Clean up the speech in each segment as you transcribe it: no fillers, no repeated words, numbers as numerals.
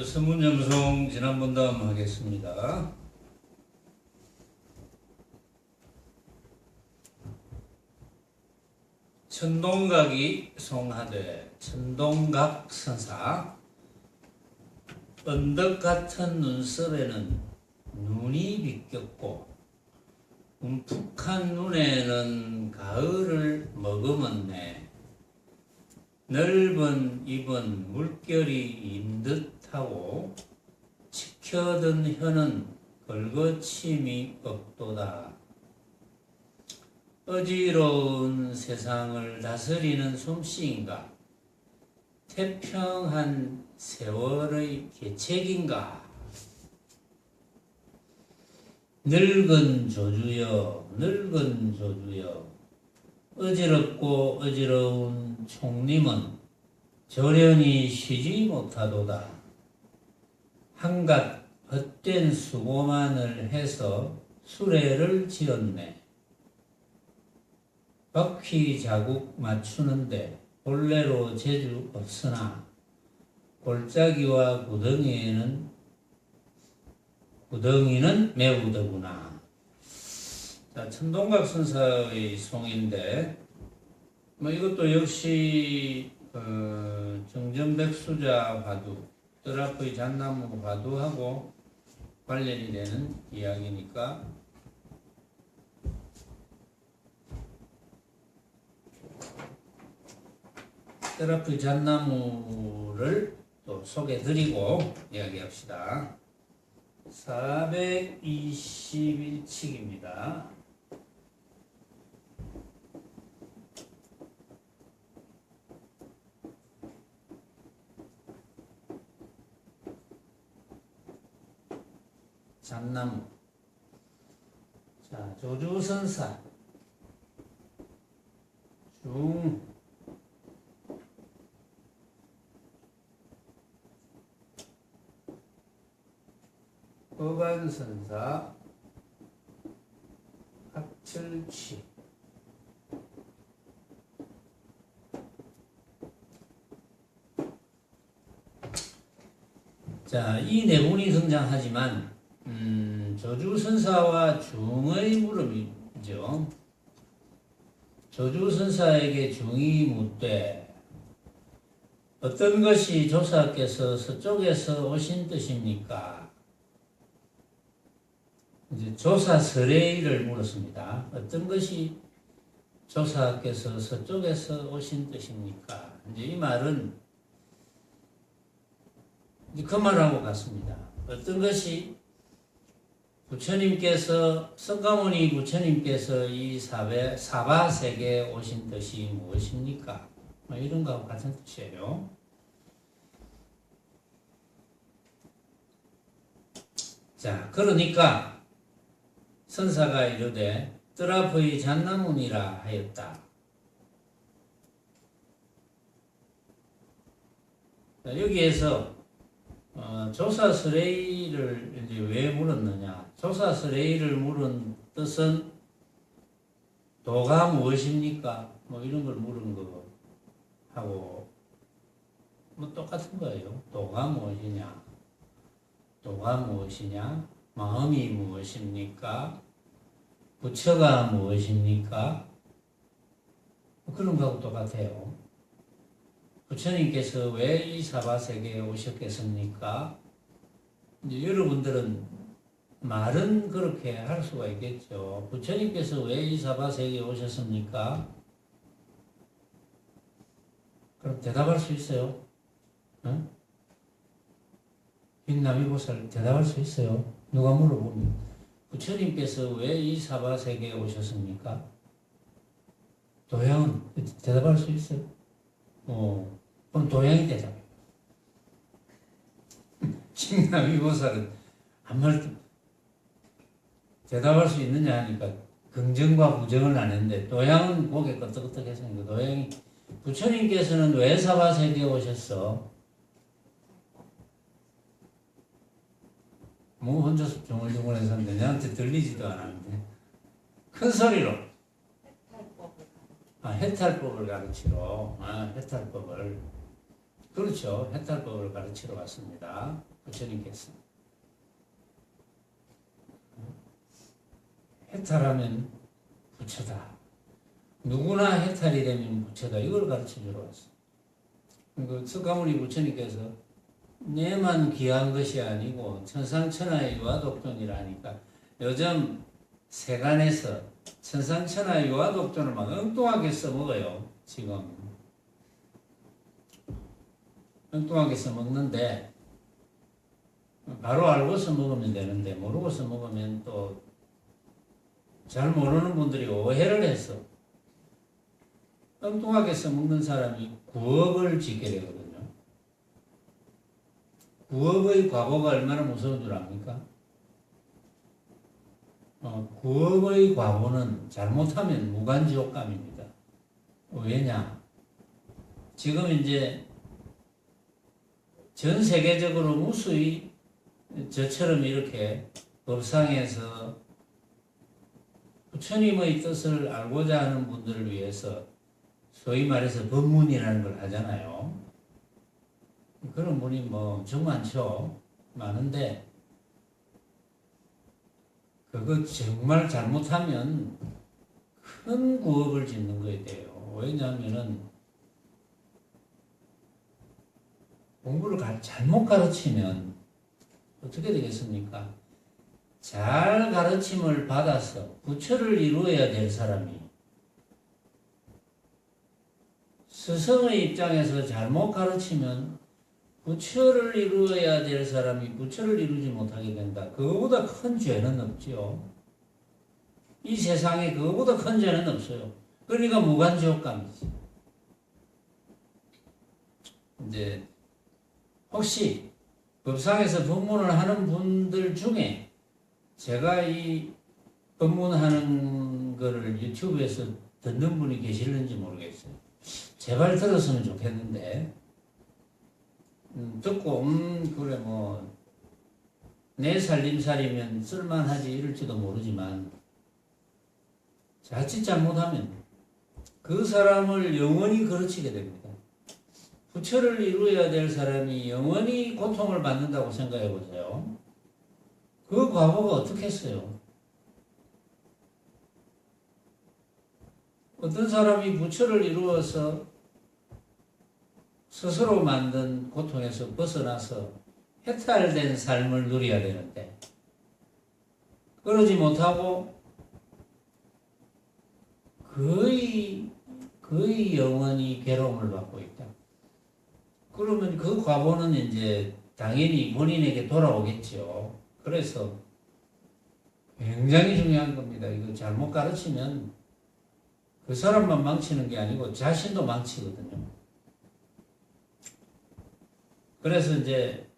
서문염송 지난번 다음 하겠습니다. 천동각이 송하되 천동각 선사 언덕 같은 눈썹에는 눈이 비꼈고 움푹한 눈에는 가을을 머금었네. 넓은 입은 물결이 인 듯하고 치켜든 혀는 걸거침이 없도다. 어지러운 세상을 다스리는 솜씨인가? 태평한 세월의 계책인가? 늙은 조주여, 늙은 조주여, 어지럽고 어지러운 총님은 저련히 쉬지 못하도다. 한갓 헛된 수고만을 해서 수레를 지었네. 바퀴 자국 맞추는데 본래로 재주 없으나 골짜기와 구덩이는 매우더구나. 자, 천동각 선사의 송인데 이것도 역시 정전백수자 화두, 뜰 앞의 잣나무 화두하고 관련이 되는 이야기니까 뜰 앞의 잣나무를 또 소개드리고 이야기합시다. 421칙입니다. 잣나무. 자, 조주선사 중 법안선사 학철취. 자, 이 내분이 등장하지만 조주선사와 중의 물음이죠. 조주선사에게 중이 묻되 어떤 것이 조사께서 서쪽에서 오신 뜻입니까? 이제 조사 설레이를 물었습니다. 어떤 것이 조사께서 서쪽에서 오신 뜻입니까? 이제 이 말은 이제 그 말하고 같습니다. 어떤 것이 부처님께서 석가모니 부처님께서 이 사바세계에 오신 뜻이 무엇입니까? 이런 거하고 같은 뜻이에요. 자, 그러니까 선사가 이르되 뜰 앞의 잣나무니라 하였다. 자, 여기에서 조사설레이를 이제 왜 물었느냐? 조사설레이를 물은 뜻은 도가 무엇입니까? 이런 걸 물은 거 하고 똑같은 거예요. 도가 무엇이냐? 도가 무엇이냐? 마음이 무엇입니까? 부처가 무엇입니까? 그런 거하고 똑같아요. 부처님께서 왜 이 사바세계에 오셨겠습니까? 이제 여러분들은 말은 그렇게 할 수가 있겠죠. 부처님께서 왜 이 사바세계에 오셨습니까? 그럼 대답할 수 있어요? 응? 빈나미보살 대답할 수 있어요? 누가 물어보면 부처님께서 왜 이 사바세계에 오셨습니까? 도양은 대답할 수 있어요? 그럼 도양이 대답해요. 빈나미보살은 한 말도 대답할 수 있느냐 하니까 긍정과 부정을 안 했는데 도양은 고개 끄덕끄덕했으니까 도양이 부처님께서는 왜 사바세계에 오셨어? 혼자서 중얼중얼해서 하는데 내한테 들리지도 않았는데 큰 소리로 해탈법을 가르치러 해탈법을 그렇죠. 해탈법을 가르치러 왔습니다. 부처님께서. 해탈하면 부처다. 누구나 해탈이 되면 부처다. 이걸 가르쳐주러 왔어요. 그 석가모니 부처님께서 내만 귀한 것이 아니고 천상천하의 유아독존이라니까 요즘 세간에서 천상천하의 유아독존을 막 엉뚱하게 써먹어요. 지금 엉뚱하게 써먹는데 바로 알고 써먹으면 되는데 모르고 써먹으면 또 잘 모르는 분들이 오해를 해서 엉뚱하게 써먹는 사람이 9억을 짓게 되거든요. 9억의 과보가 얼마나 무서운 줄 압니까? 9억의 과보는 잘못하면 무간지옥감입니다. 왜냐? 지금 이제 전 세계적으로 무수히 저처럼 이렇게 법상에서 부처님의 뜻을 알고자 하는 분들을 위해서 소위 말해서 법문이라는 걸 하잖아요. 그런 분이 뭐 엄청 많죠. 많은데 그거 정말 잘못하면 큰 구업을 짓는 거에 돼요. 왜냐하면은 공부를 잘못 가르치면 어떻게 되겠습니까? 잘 가르침을 받아서 부처를 이루어야 될 사람이 스승의 입장에서 잘못 가르치면 부처를 이루어야 될 사람이 부처를 이루지 못하게 된다. 그거보다 큰 죄는 없죠. 이 세상에 그거보다 큰 죄는 없어요. 그러니까 무간지옥감이지. 이제 혹시 법상에서 법문을 하는 분들 중에 제가 이 법문하는 거를 유튜브에서 듣는 분이 계실는지 모르겠어요. 제발 들었으면 좋겠는데 듣고 그래 뭐 내 살림살이면 쓸만하지 이럴지도 모르지만 자칫 잘못하면 그 사람을 영원히 거르치게 됩니다. 부처를 이루어야 될 사람이 영원히 고통을 받는다고 생각해 보세요. 그 과거가 어떻겠어요? 어떤 사람이 부처를 이루어서 스스로 만든 고통에서 벗어나서 해탈된 삶을 누려야 되는데 그러지 못하고 거의 영원히 괴로움을 받고 있다. 그러면 그 과보는 이제 당연히 본인에게 돌아오겠죠. 그래서 굉장히 중요한 겁니다. 이거 잘못 가르치면 그 사람만 망치는 게 아니고 자신도 망치거든요. 그래서 이제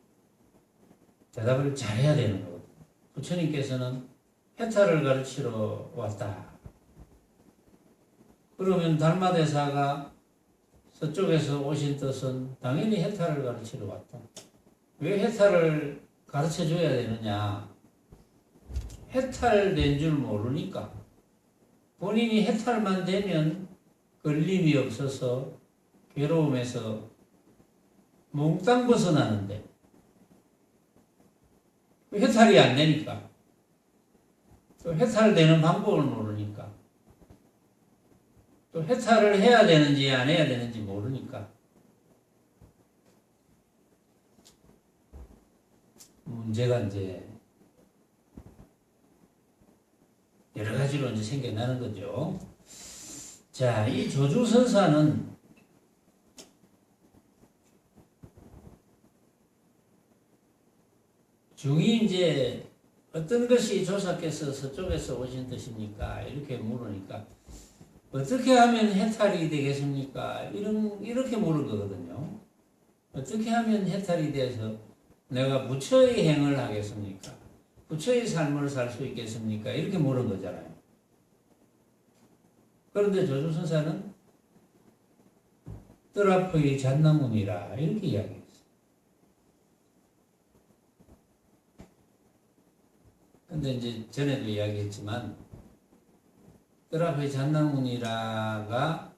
대답을 잘해야 되는 거거든요. 부처님께서는 해탈을 가르치러 왔다. 그러면 달마대사가 서쪽에서 오신 뜻은 당연히 해탈을 가르치러 왔다. 왜 해탈을 가르쳐줘야 되느냐? 해탈된 줄 모르니까 본인이 해탈만 되면 걸림이 없어서 괴로움에서 몽땅 벗어나는데 해탈이 안 되니까 또 해탈되는 방법을 모르니까 또 해탈을 해야 되는지 안 해야 되는지 모르니까 문제가 이제 여러 가지로 이제 생겨나는 거죠. 자, 이 조주선사는 중이 이제 어떤 것이 조사께서 서쪽에서 오신 뜻입니까? 이렇게 물으니까 어떻게 하면 해탈이 되겠습니까? 이렇게 물은 거거든요. 어떻게 하면 해탈이 돼서 내가 부처의 행을 하겠습니까? 부처의 삶을 살 수 있겠습니까? 이렇게 물은 거잖아요. 그런데 조주선사는 뜰 앞의 잣나무니라 이렇게 이야기했어요. 근데 이제 전에도 이야기했지만 뜰 앞의 잣나무니라가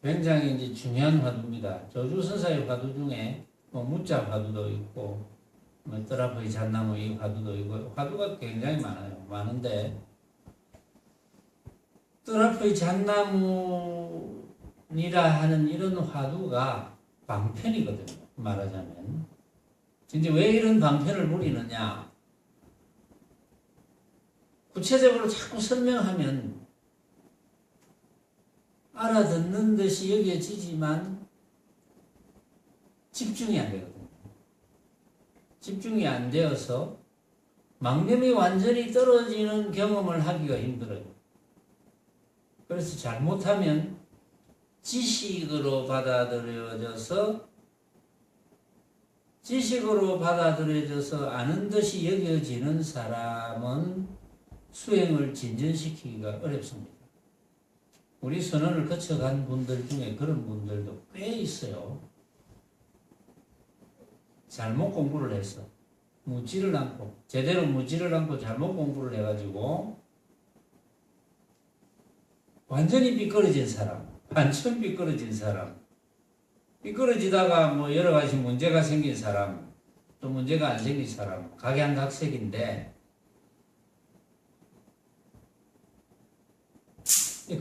굉장히 이제 중요한 화두입니다. 조주선사의 화두 중에 뭐 무자 화두도 있고 뭐 뜨라프의 잣나무 이 화두도 있고 화두가 굉장히 많아요. 많은데 뜨라프의 잣나무니라 하는 이런 화두가 방편이거든요. 말하자면 이제 왜 이런 방편을 부리느냐? 구체적으로 자꾸 설명하면 알아듣는 듯이 여겨지지만 집중이 안 되거든요. 집중이 안 되어서 망념이 완전히 떨어지는 경험을 하기가 힘들어요. 그래서 잘못하면 지식으로 받아들여져서 아는 듯이 여겨지는 사람은 수행을 진전시키기가 어렵습니다. 우리 선언을 거쳐간 분들 중에 그런 분들도 꽤 있어요. 잘못 공부를 해서 제대로 묻지를 않고 잘못 공부를 해가지고 완전히 삐뚤어진 사람, 완전 삐뚤어진 사람, 삐뚤어지다가 뭐 여러 가지 문제가 생긴 사람, 또 문제가 안 생긴 사람, 각양각색인데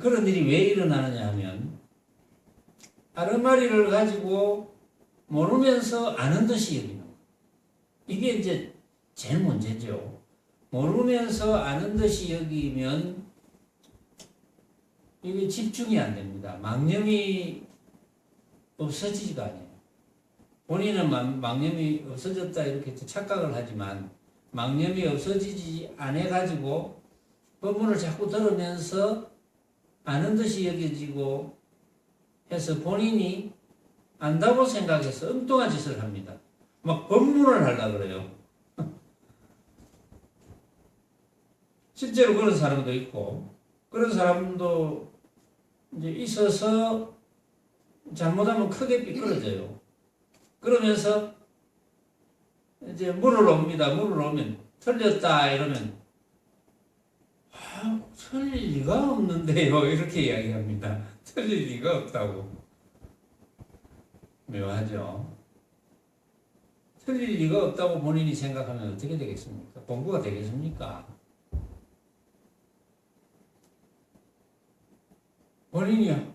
그런 일이 왜 일어나느냐 하면 아르마리를 가지고 모르면서 아는 듯이 여기는 거예요. 이게 이제 제일 문제죠. 모르면서 아는 듯이 여기면 이게 집중이 안 됩니다. 망념이 없어지지가 않아요. 본인은 망념이 없어졌다 이렇게 착각을 하지만 망념이 없어지지 않아가지고 법문을 자꾸 들으면서 아는 듯이 여겨지고 해서 본인이 안다고 생각해서 엉뚱한 짓을 합니다. 막 법문을 하려고 그래요. 실제로 그런 사람도 있고, 그런 사람도 이제 있어서 잘못하면 크게 삐뚤어져요. 그러면서 이제 물을 옵니다. 물을 오면 틀렸다 이러면 틀릴 리가 없는데요. 이렇게 이야기합니다. 틀릴 리가 없다고. 묘하죠. 틀릴 리가 없다고 본인이 생각하면 어떻게 되겠습니까? 공부가 되겠습니까? 본인이요.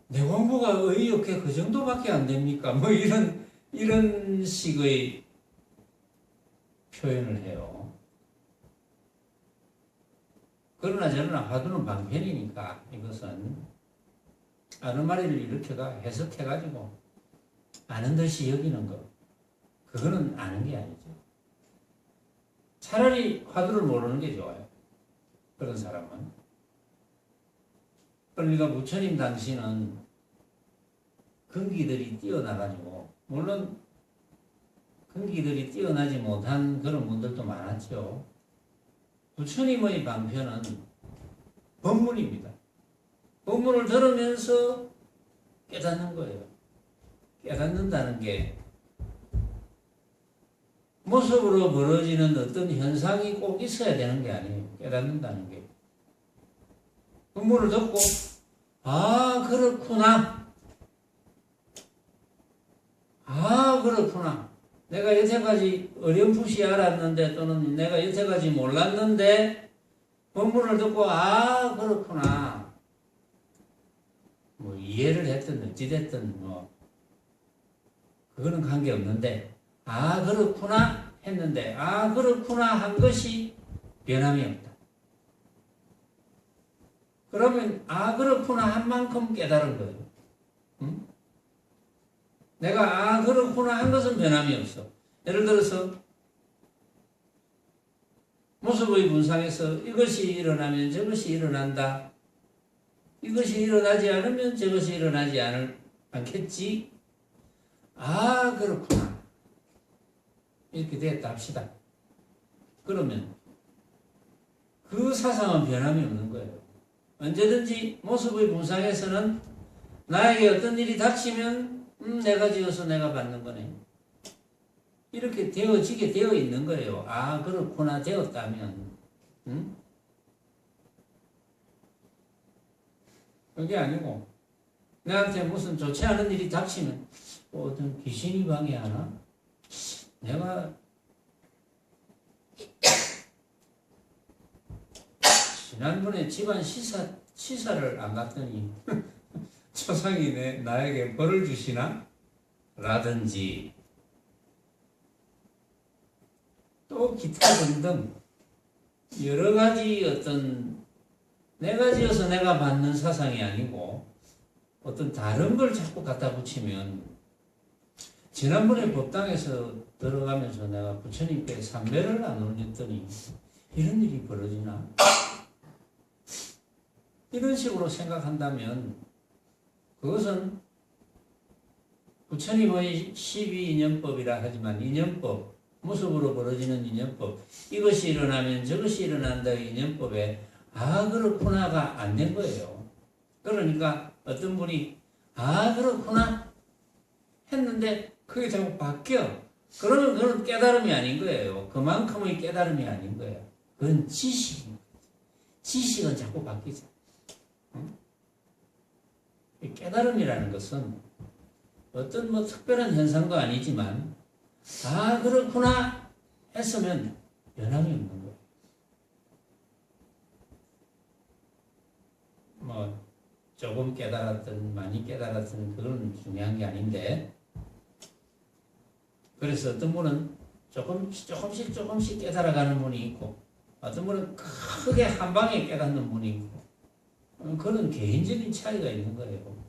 내 공부가 어이없게 그 정도밖에 안 됩니까? 뭐 이런 식의 표현을 해요. 그러나 저러나 화두는 방편이니까 이것은 아르마리를 일으켜가 해석해가지고 아는 듯이 여기는 것, 그거는 아는 게 아니죠. 차라리 화두를 모르는 게 좋아요. 그런 사람은. 그러니까 부처님 당시는 근기들이 뛰어나가지고, 물론 근기들이 뛰어나지 못한 그런 분들도 많았죠. 부처님의 방편은 법문입니다. 법문을 들으면서 깨닫는 거예요. 깨닫는다는 게 모습으로 벌어지는 어떤 현상이 꼭 있어야 되는 게 아니에요. 깨닫는다는 게. 법문을 듣고 아 그렇구나. 아 그렇구나. 내가 여태까지 어렴풋이 알았는데 또는 내가 여태까지 몰랐는데 법문을 듣고 아 그렇구나. 뭐 이해를 했든 어찌됐든 뭐 그거는 관계없는데 아 그렇구나 했는데 아 그렇구나 한 것이 변함이 없다. 그러면 아 그렇구나 한 만큼 깨달은 거예요. 응? 내가 아 그렇구나 한 것은 변함이 없어. 예를 들어서 모습의 분상에서 이것이 일어나면 저것이 일어난다. 이것이 일어나지 않으면 저것이 일어나지 않겠지. 아 그렇구나. 이렇게 됐다 합시다. 그러면 그 사상은 변함이 없는 거예요. 언제든지 모습의 분상에서는 나에게 어떤 일이 닥치면 내가 지어서 내가 받는 거네. 이렇게 되어지게 되어 있는 거예요. 아 그렇구나 되었다면. 그게 아니고 내한테 무슨 좋지 않은 일이 닥치면 어떤 귀신이 방해하나? 내가 지난번에 집안 시사를 안 갔더니 조상이 나에게 벌을 주시나? 라든지 또 기타 등등 여러 가지 어떤 내가 지어서 내가 받는 사상이 아니고 어떤 다른 걸 자꾸 갖다 붙이면 지난번에 법당에서 들어가면서 내가 부처님께 삼배를 안 올렸더니 이런 일이 벌어지나? 이런 식으로 생각한다면 그것은 부처님의 12인연법이라 하지만 인연법, 모습으로 벌어지는 인연법, 이것이 일어나면 저것이 일어난다의 인연법에 아 그렇구나가 안 된 거예요. 그러니까 어떤 분이 아 그렇구나 했는데 그게 자꾸 바뀌어. 그러면 그건 깨달음이 아닌 거예요. 그만큼의 깨달음이 아닌 거예요. 그건 지식입니다. 지식은 자꾸 바뀌죠. 깨달음이라는 것은 어떤 특별한 현상도 아니지만 아 그렇구나 했으면 변함이 없는 거예요. 조금 깨달았든 많이 깨달았든 그건 중요한 게 아닌데 그래서 어떤 분은 조금씩 깨달아가는 분이 있고 어떤 분은 크게 한 방에 깨닫는 분이 있고 그런 개인적인 차이가 있는 거예요.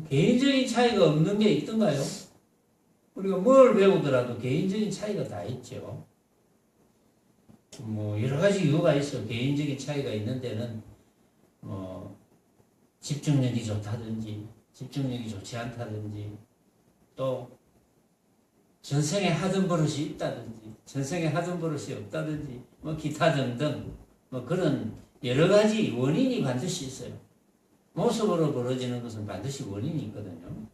개인적인 차이가 없는 게 있던가요? 우리가 뭘 배우더라도 개인적인 차이가 다 있죠. 여러 가지 이유가 있어. 개인적인 차이가 있는 데는 집중력이 좋다든지 집중력이 좋지 않다든지 또 전생에 하던 버릇이 있다든지 전생에 하던 버릇이 없다든지 기타 등등 그런 여러 가지 원인이 반드시 있어요. 모습으로 벌어지는 것은 반드시 원인이 있거든요.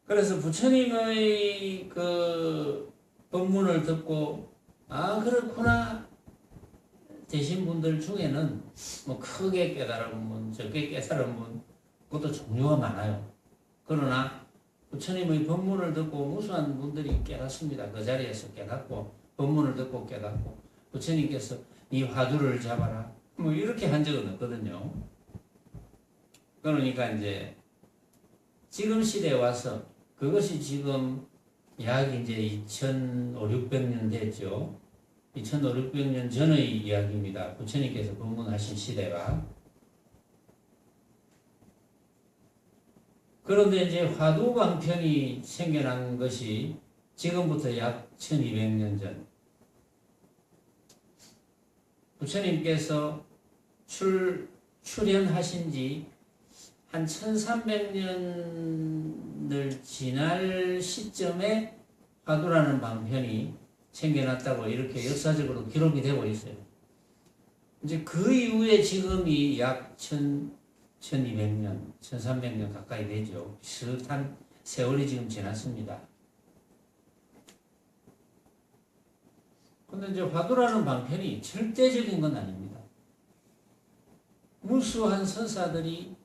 그래서 부처님의 그 법문을 듣고 아 그렇구나 되신 분들 중에는 크게 깨달은 분, 적게 깨달은 분 그것도 종류가 많아요. 그러나 부처님의 법문을 듣고 무수한 분들이 깨닫습니다. 그 자리에서 깨닫고 법문을 듣고 깨닫고 부처님께서 이 화두를 잡아라 이렇게 한 적은 없거든요. 그러니까 이제 지금 시대에 와서 그것이 지금 약 이제 2500, 600년 됐죠. 2500, 600년 전의 이야기입니다. 부처님께서 법문하신 시대가. 그런데 이제 화두방편이 생겨난 것이 지금부터 약 1200년 전. 부처님께서 출현하신 지 한 1300년을 지날 시점에 화두라는 방편이 생겨났다고 이렇게 역사적으로 기록이 되고 있어요. 이제 그 이후에 지금이 약 1200년, 1300년 가까이 되죠. 비슷한 세월이 지금 지났습니다. 근데 이제 화두라는 방편이 절대적인 건 아닙니다. 무수한 선사들이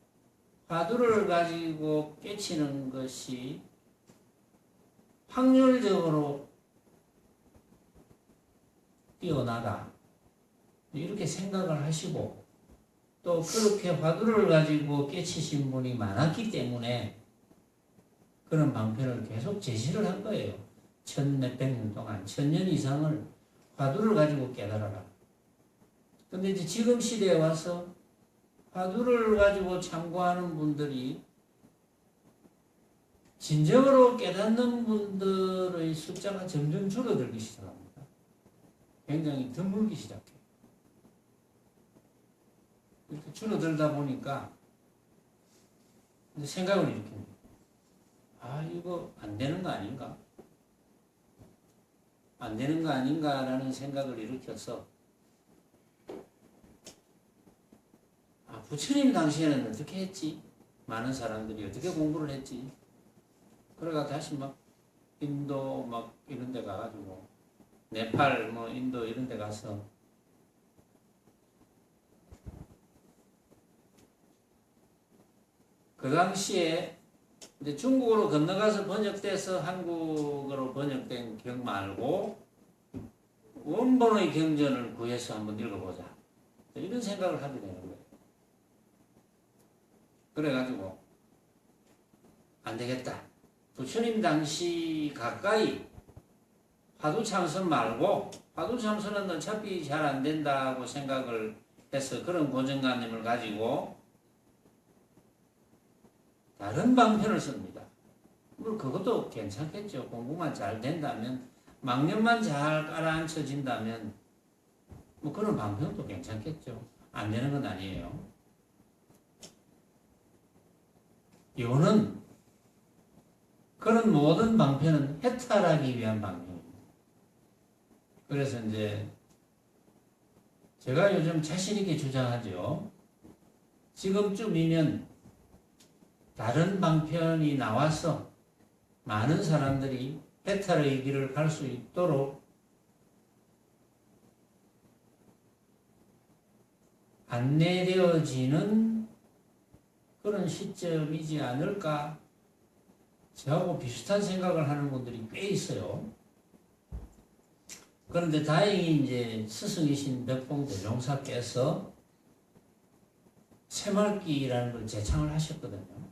화두를 가지고 깨치는 것이 확률적으로 뛰어나다. 이렇게 생각을 하시고 또 그렇게 화두를 가지고 깨치신 분이 많았기 때문에 그런 방편을 계속 제시를 한 거예요. 1000몇백 년 동안 1000년 이상을 화두를 가지고 깨달아라. 근데 이제 지금 시대에 와서 화두를 가지고 참고하는 분들이 진정으로 깨닫는 분들의 숫자가 점점 줄어들기 시작합니다. 굉장히 드물기 시작해요. 이렇게 줄어들다 보니까 생각을 일으킵니다. 아, 이거 안 되는 거 아닌가? 안 되는 거 아닌가라는 생각을 일으켜서 부처님 당시에는 어떻게 했지? 많은 사람들이 어떻게 공부를 했지? 그래가 다시 인도 이런 데 가가지고 네팔 인도 이런 데 가서 그 당시에 이제 중국어로 건너가서 번역돼서 한국어로 번역된 경 말고 원본의 경전을 구해서 한번 읽어보자. 이런 생각을 하게 되는 거예요. 그래가지고 안 되겠다. 부처님 당시 가까이 화두참선 말고, 화두참선은 어차피 잘 안 된다고 생각을 해서 그런 고정관념을 가지고 다른 방편을 씁니다. 물론 그것도 괜찮겠죠. 공부만 잘 된다면, 망념만 잘 깔아앉혀진다면 뭐 그런 방편도 괜찮겠죠. 안 되는 건 아니에요. 요는 그런 모든 방편은 해탈하기 위한 방편입니다. 그래서 이제 제가 요즘 자신있게 주장하죠. 지금쯤이면 다른 방편이 나와서 많은 사람들이 해탈의 길을 갈 수 있도록 안내되어지는 그런 시점이지 않을까? 저하고 비슷한 생각을 하는 분들이 꽤 있어요. 그런데 다행히 이제 스승이신 백봉대종사께서 새말기라는 걸 제창을 하셨거든요.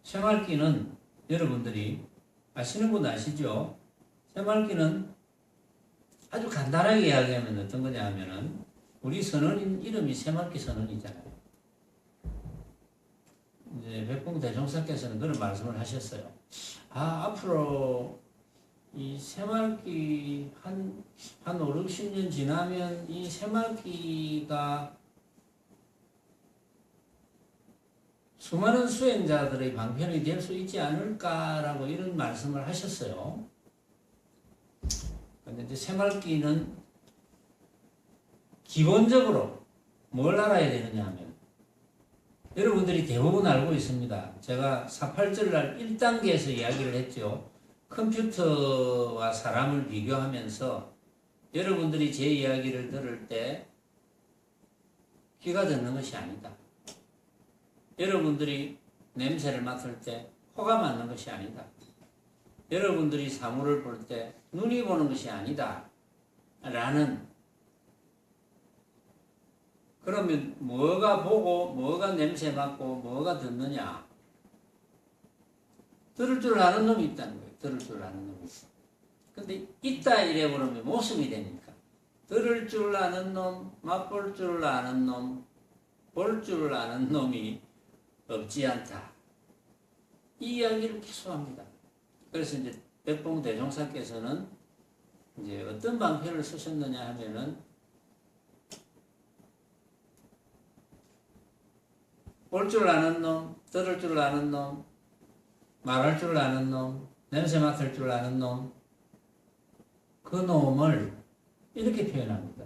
새말기는 여러분들이 아시는 분 아시죠? 새말기는 아주 간단하게 이야기하면 어떤 거냐 하면은 우리 선언인 이름이 새말기 선언이잖아요. 이제 백봉대종사께서는 그런 말씀을 하셨어요. 앞으로 이 새말기 한 5, 60년 지나면 이 새말기가 수많은 수행자들의 방편이 될 수 있지 않을까라고 이런 말씀을 하셨어요. 근데 이제 새말기는 기본적으로 뭘 알아야 되느냐 하면 여러분들이 대부분 알고 있습니다. 제가 4.8절날 1단계에서 이야기를 했죠. 컴퓨터와 사람을 비교하면서 여러분들이 제 이야기를 들을 때 귀가 듣는 것이 아니다. 여러분들이 냄새를 맡을 때 코가 맡는 것이 아니다. 여러분들이 사물을 볼 때 눈이 보는 것이 아니다. 라는, 그러면 뭐가 보고 뭐가 냄새 맡고 뭐가 듣느냐? 들을 줄 아는 놈이 있다는 거예요. 들을 줄 아는 놈이 있어. 근데 있다 이래 버리면 모순이 되니까 들을 줄 아는 놈, 맛볼 줄 아는 놈, 볼 줄 아는 놈이 없지 않다. 이 이야기를 계속합니다. 그래서 이제 백봉대종사께서는 이제 어떤 방편을 쓰셨느냐 하면은 볼 줄 아는 놈, 들을 줄 아는 놈, 말할 줄 아는 놈, 냄새 맡을 줄 아는 놈, 그 놈을 이렇게 표현합니다.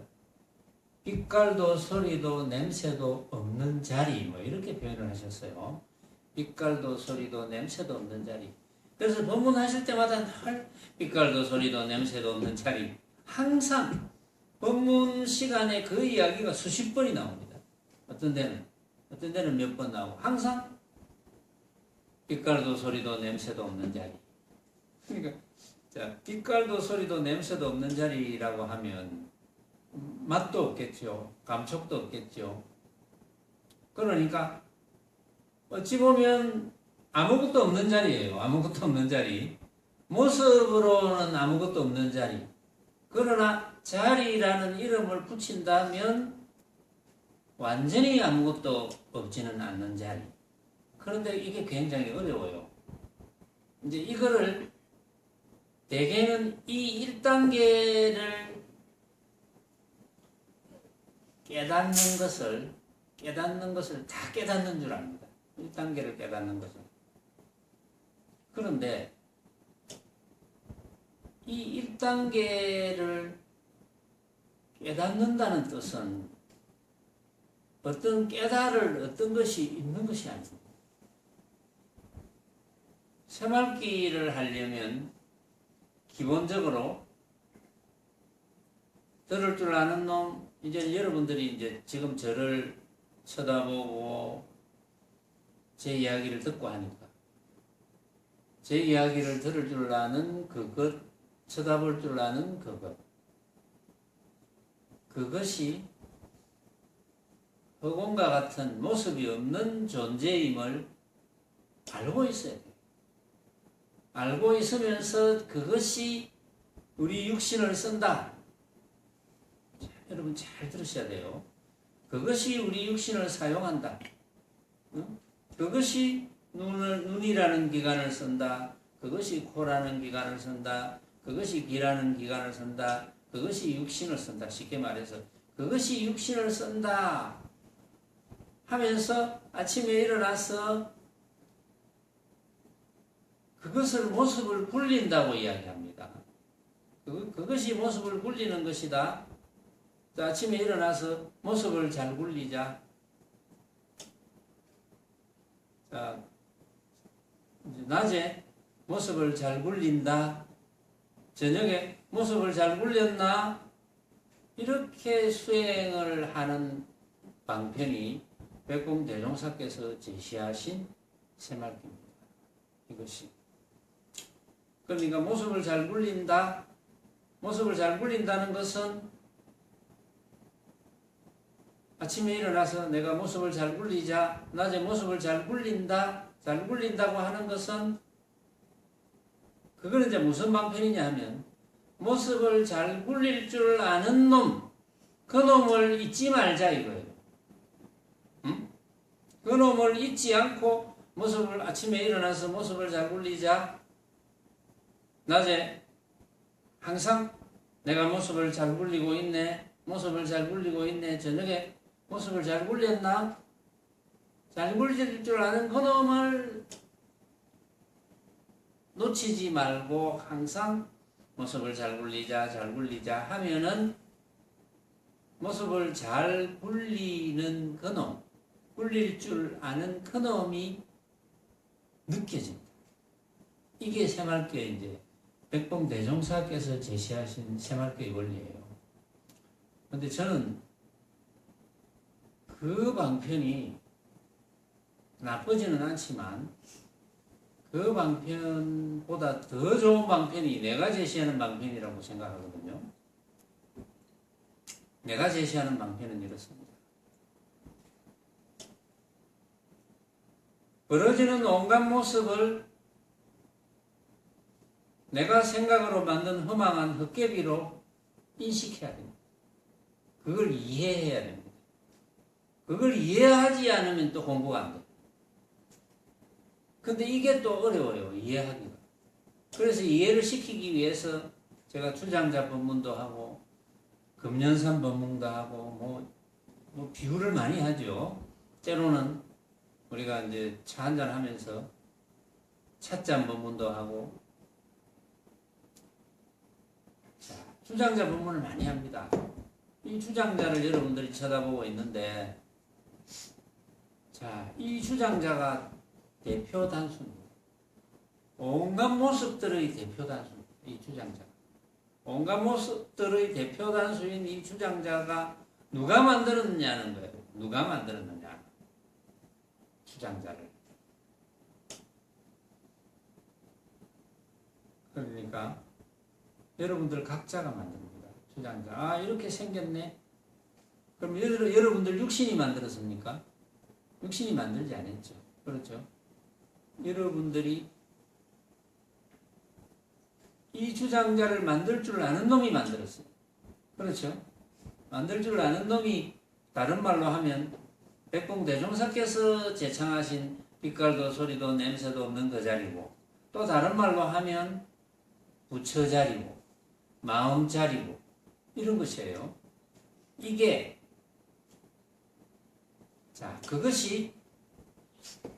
빛깔도 소리도 냄새도 없는 자리, 뭐 이렇게 표현을 하셨어요. 빛깔도 소리도 냄새도 없는 자리. 그래서 법문하실 때마다 늘 빛깔도 소리도 냄새도 없는 자리, 항상 법문 시간에 그 이야기가 수십 번이 나옵니다. 어떤 데는 몇 번 나오고 항상 빛깔도 소리도 냄새도 없는 자리. 그러니까 자, 빛깔도 소리도 냄새도 없는 자리라고 하면 맛도 없겠죠. 감촉도 없겠죠. 그러니까 어찌 보면 아무것도 없는 자리예요. 아무것도 없는 자리. 모습으로는 아무것도 없는 자리. 그러나 자리라는 이름을 붙인다면 완전히 아무것도 없지는 않는 자리. 그런데 이게 굉장히 어려워요. 이제 이거를 대개는 이 1단계를 깨닫는 것을 다 깨닫는 줄 압니다. 1단계를 깨닫는 것을. 그런데 이 1단계를 깨닫는다는 뜻은 어떤 깨달을 어떤 것이 있는 것이 아닙니다. 새말기를 하려면 기본적으로 들을 줄 아는 놈, 이제 여러분들이 이제 지금 저를 쳐다보고 제 이야기를 듣고 하니까. 제 이야기를 들을 줄 아는 그것, 쳐다볼 줄 아는 그것. 그것이 허공과 같은 모습이 없는 존재임을 알고 있어야 돼요. 알고 있으면서 그것이 우리 육신을 쓴다. 자, 여러분 잘 들으셔야 돼요. 그것이 우리 육신을 사용한다. 그것이 눈이라는 기관을 쓴다. 그것이 코라는 기관을 쓴다. 그것이 귀라는 기관을 쓴다. 그것이 육신을 쓴다. 쉽게 말해서 그것이 육신을 쓴다 하면서 아침에 일어나서 그것을 모습을 굴린다고 이야기합니다. 그것이 모습을 굴리는 것이다. 아침에 일어나서 모습을 잘 굴리자. 자, 낮에 모습을 잘 굴린다. 저녁에 모습을 잘 굴렸나? 이렇게 수행을 하는 방편이 백공대종사께서 제시하신 새말기입니다. 이것이. 그러니까 모습을 잘 굴린다. 모습을 잘 굴린다는 것은 아침에 일어나서 내가 모습을 잘 굴리자. 낮에 모습을 잘 굴린다. 잘 굴린다고 하는 것은 그거는 이제 무슨 방편이냐 하면 모습을 잘 굴릴 줄 아는 놈, 그 놈을 잊지 말자 이거예요. 응? 그 놈을 잊지 않고 모습을 아침에 일어나서 모습을 잘 굴리자. 낮에 항상 내가 모습을 잘 굴리고 있네. 모습을 잘 굴리고 있네. 저녁에 모습을 잘 굴렸나? 잘 굴릴 줄 아는 그 놈을 놓치지 말고 항상 모습을 잘 굴리자, 잘 굴리자 하면은 모습을 잘 굴리는 그놈, 굴릴 줄 아는 그놈이 느껴진다. 이게 새말교의 이제 백봉대종사께서 제시하신 새말교의 원리예요. 근데 저는 그 방편이 나쁘지는 않지만 그 방편보다 더 좋은 방편이 내가 제시하는 방편이라고 생각하거든요. 내가 제시하는 방편은 이렇습니다. 벌어지는 온갖 모습을 내가 생각으로 만든 허망한 헛개비로 인식해야 됩니다. 그걸 이해해야 됩니다. 그걸 이해하지 않으면 또 공부가 안 돼요. 근데 이게 또 어려워요. 이해하기가. 그래서 이해를 시키기 위해서 제가 주장자 법문도 하고 금연산 법문도 하고 뭐 비유를 많이 하죠. 때로는 우리가 이제 차 한잔 하면서 찻잔 법문도 하고 자, 주장자 법문을 많이 합니다. 이 주장자를 여러분들이 쳐다보고 있는데 자, 이 주장자가 대표 단수입니다. 온갖 모습들의 대표 단수입니다. 이 주장자. 온갖 모습들의 대표 단수인 이 주장자가 누가 만들었느냐는 거예요. 누가 만들었느냐. 주장자를. 그러니까 여러분들 각자가 만듭니다. 주장자. 아, 이렇게 생겼네. 그럼 여러분들 육신이 만들었습니까? 육신이 만들지 않았죠. 그렇죠? 여러분들이 이 주장자를 만들 줄 아는 놈이 만들었어요. 그렇죠? 만들 줄 아는 놈이 다른 말로 하면 백봉대종사께서 제창하신 빛깔도 소리도 냄새도 없는 그 자리고 또 다른 말로 하면 부처 자리고 마음 자리고 이런 것이에요. 이게 자, 그것이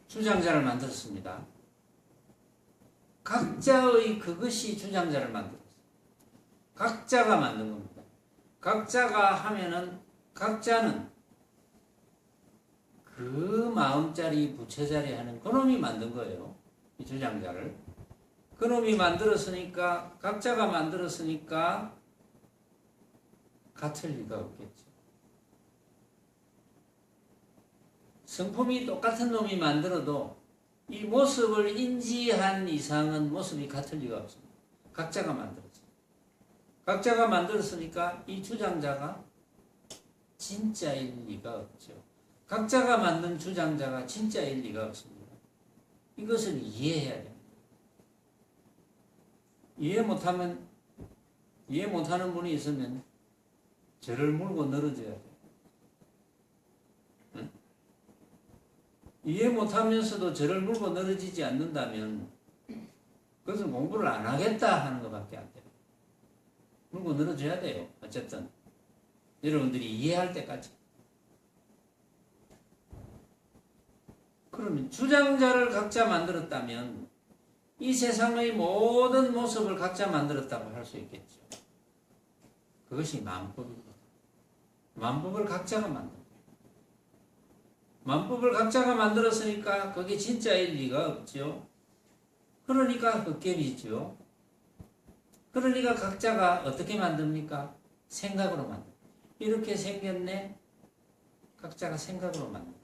주장자를 만들었습니다. 각자의 그것이 주장자를 만들었어요. 각자가 만든 겁니다. 각자가 하면은 각자는 그 마음자리 부처자리 하는 그놈이 만든 거예요. 이 주장자를. 그놈이 만들었으니까 각자가 만들었으니까 같을 리가 없겠죠. 성품이 똑같은 놈이 만들어도 이 모습을 인지한 이상은 모습이 같을 리가 없습니다. 각자가 만들었어요. 각자가 만들었으니까 이 주장자가 진짜일 리가 없죠. 각자가 만든 주장자가 진짜일 리가 없습니다. 이것을 이해해야 됩니다. 이해 못하는 분이 있으면 저를 물고 늘어져야 돼요. 응? 이해 못하면서도 저를 물고 늘어지지 않는다면 그것은 공부를 안 하겠다 하는 것밖에 안 돼요. 물고 늘어져야 돼요. 어쨌든 여러분들이 이해할 때까지. 그러면 주장자를 각자 만들었다면 이 세상의 모든 모습을 각자 만들었다고 할 수 있겠죠. 그것이 만법입니다. 만법을 각자가 만듭니다. 만법을 각자가 만들었으니까 그게 진짜일 리가 없죠. 그러니까 헛개비죠. 그러니까 각자가 어떻게 만듭니까? 생각으로 만듭니다. 이렇게 생겼네. 각자가 생각으로 만듭니다.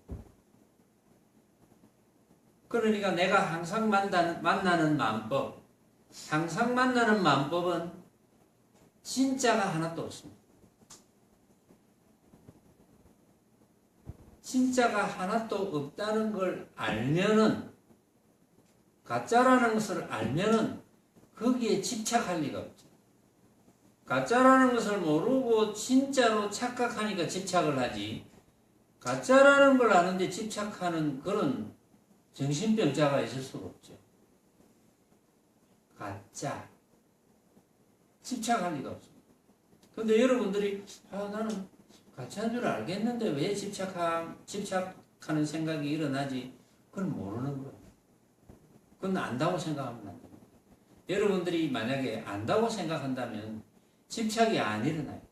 그러니까 내가 항상 만나는 만법, 항상 만나는 만법은 진짜가 하나도 없습니다. 진짜가 하나도 없다는 걸 알면은, 가짜라는 것을 알면은 거기에 집착할 리가 없죠. 가짜라는 것을 모르고 진짜로 착각하니까 집착을 하지, 가짜라는 걸 아는데 집착하는 그런 정신병자가 있을 수가 없죠. 가짜. 집착할 리가 없습니다. 근데 여러분들이, 나는 가짜인 줄 알겠는데 왜 집착하는 생각이 일어나지? 그건 모르는 거예요. 그건 안다고 생각하면 안 됩니다. 여러분들이 만약에 안다고 생각한다면 집착이 안 일어나요.